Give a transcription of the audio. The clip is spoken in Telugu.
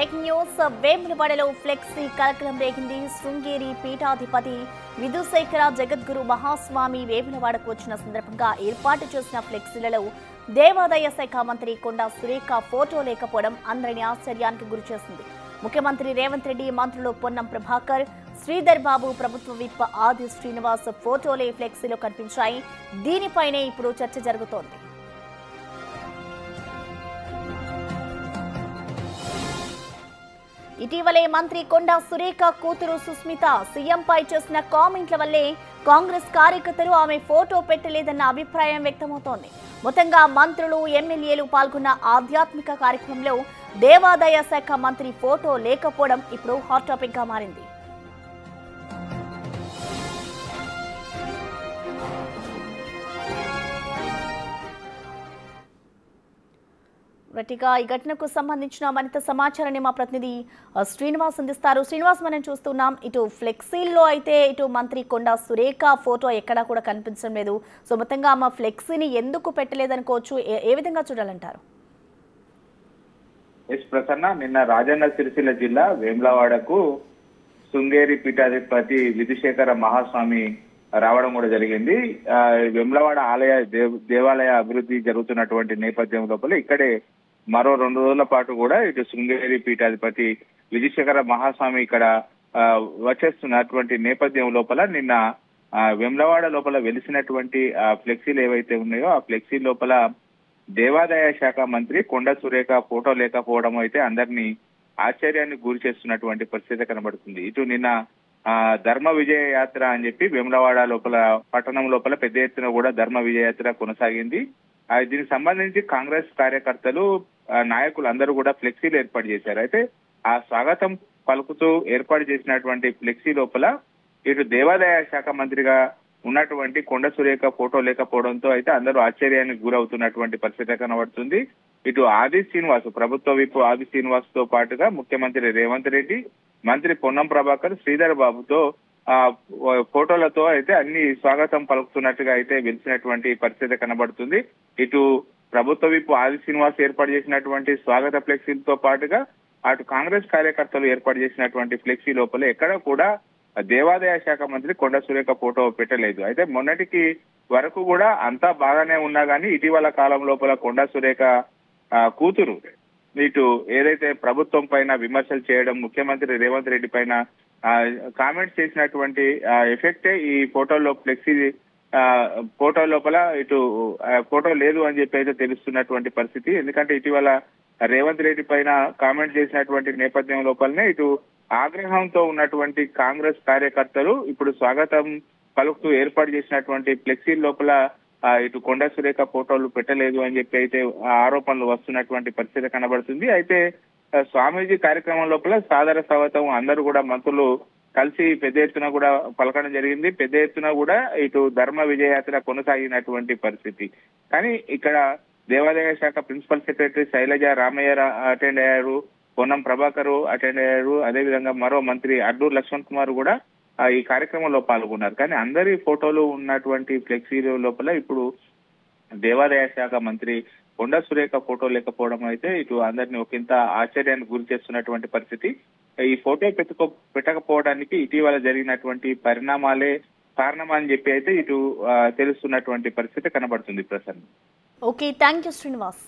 బ్రేకింగ్ న్యూస్ వేములవాడలో ఫ్లెక్సీ కలకలం రేగింది. శృంగేరి పీఠాధిపతి విధుశేఖర జగద్గురు మహాస్వామి వేములవాడకు వచ్చిన సందర్భంగా ఏర్పాటు చేసిన ఫ్లెక్సీలలో దేవాదాయ శాఖ మంత్రి కొండా సురేఖ ఫోటో లేకపోవడం అందరినీ ఆశ్చర్యానికి గురిచేసింది. ముఖ్యమంత్రి రేవంత్ రెడ్డి, మంత్రులు పొన్నం ప్రభాకర్, శ్రీధర్ బాబు, ప్రభుత్వ విప్ ఆది శ్రీనివాస్ ఫోటోలే ఫ్లెక్సీలో కనిపించాయి. దీనిపైనే ఇప్పుడు చర్చ జరుగుతోంది. ఇటీవలే మంత్రి కొండా సురేఖ కూతురు సుస్మిత సీఎంపై చేసిన కామెంట్ల వల్లే కాంగ్రెస్ కార్యకర్తలు ఆమె ఫోటో పెట్టలేదన్న అభిప్రాయం వ్యక్తమవుతోంది. మొత్తంగా మంత్రులు, ఎమ్మెల్యేలు పాల్గొన్న ఆధ్యాత్మిక కార్యక్రమంలో దేవాదాయ శాఖ మంత్రి ఫోటో లేకపోవడం ఇప్పుడు హాట్ టాపిక్ గా మారింది. గట్టిగా ఈ ఘటనకు సంబంధించిన మరింత సమాచారాన్ని మా ప్రతినిధి శ్రీనివాస్ అందిస్తారు. శ్రీనివాస్, మనం చూస్తున్నాం ఇటు ఫ్లెక్సీల్లో అయితే ఇటు మంత్రి కొండా సురేఖ ఫోటో ఎక్కడా కూడా కనిపించడం లేదు. సో మొత్తంగా మా ఫ్లెక్సీని ఎందుకు పెట్టలేదనుకోవచ్చు, ఏ విధంగా చూడాలంటారు? ఎస్ ప్రసన్న, నిన్న రాజన్న సిరిసిల్ల జిల్లా వేములవాడకు శృంగేరి పీఠాధిపతి విధుశేఖర మహాస్వామి రావడం కూడా జరిగింది. వేములవాడ దేవాలయ అభివృద్ధి జరుగుతున్నటువంటి నేపథ్యం లోపల ఇక్కడే మరో 2 రోజుల పాటు కూడా ఇటు శృంగేరి పీఠాధిపతి విధుశేఖర మహాస్వామి ఇక్కడ వచ్చేస్తున్నటువంటి నేపథ్యం లోపల నిన్న వేములవాడ లోపల వెలిసినటువంటి ఫ్లెక్సీలు ఏవైతే ఉన్నాయో ఆ ఫ్లెక్సీ లోపల దేవాదాయ శాఖ మంత్రి కొండా సురేఖ ఫోటో లేకపోవడం అయితే అందరినీ ఆశ్చర్యాన్ని గురి చేస్తున్నటువంటి పరిస్థితి కనబడుతుంది. ఇటు నిన్న ధర్మ విజయ యాత్ర అని చెప్పి వేములవాడ లోపల పట్టణం లోపల పెద్ద ఎత్తున కూడా ధర్మ విజయ యాత్ర కొనసాగింది. దీనికి సంబంధించి కాంగ్రెస్ కార్యకర్తలు, నాయకులు అందరూ కూడా ఫ్లెక్సీలు ఏర్పాటు చేశారు. అయితే ఆ స్వాగతం పలుకుతూ ఏర్పాటు చేసినటువంటి ఫ్లెక్సీ లోపల ఇటు దేవాదాయ శాఖ మంత్రిగా ఉన్నటువంటి కొండ సురేఖ ఫోటో లేకపోవడంతో అయితే అందరూ ఆశ్చర్యానికి గురవుతున్నటువంటి పరిస్థితి కనబడుతుంది. ఇటు ఆది శ్రీనివాస్, ప్రభుత్వ విప్ ఆది శ్రీనివాస్ తో పాటుగా ముఖ్యమంత్రి రేవంత్ రెడ్డి, మంత్రి పొన్నం ప్రభాకర్, శ్రీధర్ బాబుతో ఫోటోలతో అయితే అన్ని స్వాగతం పలుకుతున్నట్టుగా అయితే వెలిసినటువంటి పరిస్థితి కనబడుతుంది. ఇటు ప్రభుత్వ విప్ ఆది శ్రీనివాస్ ఏర్పాటు చేసినటువంటి స్వాగత ఫ్లెక్సీలతో పాటుగా అటు కాంగ్రెస్ కార్యకర్తలు ఏర్పాటు చేసినటువంటి ఫ్లెక్సీ లోపల ఎక్కడ కూడా దేవాదాయ శాఖ మంత్రి కొండా సురేఖ ఫోటో పెట్టలేదు. అయితే మొన్నటికి వరకు కూడా అంతా బాగానే ఉన్నా కానీ ఇటీవల కాలం లోపల కొండా సురేఖ కూతురు ఇటు ఏదైతే ప్రభుత్వం పైన విమర్శలు చేయడం, ముఖ్యమంత్రి రేవంత్ రెడ్డి పైన కామెంట్స్ చేసినటువంటి ఎఫెక్టే ఈ ఫోటోలో ఫ్లెక్సీ ఫోటో లోపల ఇటు ఫోటో లేదు అని చెప్పి అయితే తెలుస్తున్నటువంటి పరిస్థితి. ఎందుకంటే ఇటీవల రేవంత్ రెడ్డి పైన కామెంట్ చేసినటువంటి నేపథ్యం లోపలనే ఇటు ఆగ్రహంతో ఉన్నటువంటి కాంగ్రెస్ కార్యకర్తలు ఇప్పుడు స్వాగతం పలుకుతూ ఏర్పాటు చేసినటువంటి ఫ్లెక్సీ లోపల ఇటు కొండా సురేఖ ఫోటోలు పెట్టలేదు అని చెప్పి అయితే ఆరోపణలు వస్తున్నటువంటి పరిస్థితి కనబడుతుంది. అయితే స్వామీజీ కార్యక్రమం లోపల సాదర స్వాగతం అందరూ కూడా మంత్రులు కలిసి పెద్ద ఎత్తున కూడా పలకడం జరిగింది. పెద్ద ఎత్తున కూడా ఇటు ధర్మ విజయయాత్ర కొనసాగినటువంటి పరిస్థితి. కానీ ఇక్కడ దేవాదాయ శాఖ principal secretary Shailaja Ramaiah attend అయ్యారు, పొన్నం ప్రభాకర్ అటెండ్ అయ్యారు, అదేవిధంగా మరో మంత్రి అడ్డూరు లక్ష్మణ్ కుమార్ కూడా ఈ కార్యక్రమంలో పాల్గొన్నారు. కానీ అందరి ఫోటోలు ఉన్నటువంటి ఫ్లెక్సీల లోపల ఇప్పుడు దేవాదాయ శాఖ మంత్రి కొండా సురేఖ ఫోటో లేకపోవడం అయితే ఇటు అందరినీ ఒకంత ఆశ్చర్యానికి గురి చేస్తున్నటువంటి పరిస్థితి. ఈ ఫోటో పెట్టకపోవడానికి ఇటీవల జరిగినటువంటి పరిణామాలే కారణమని చెప్పి అయితే ఇటు తెలుస్తున్నటువంటి పరిస్థితి కనబడుతుంది. Prasanna. Okay, thank you Srinivas.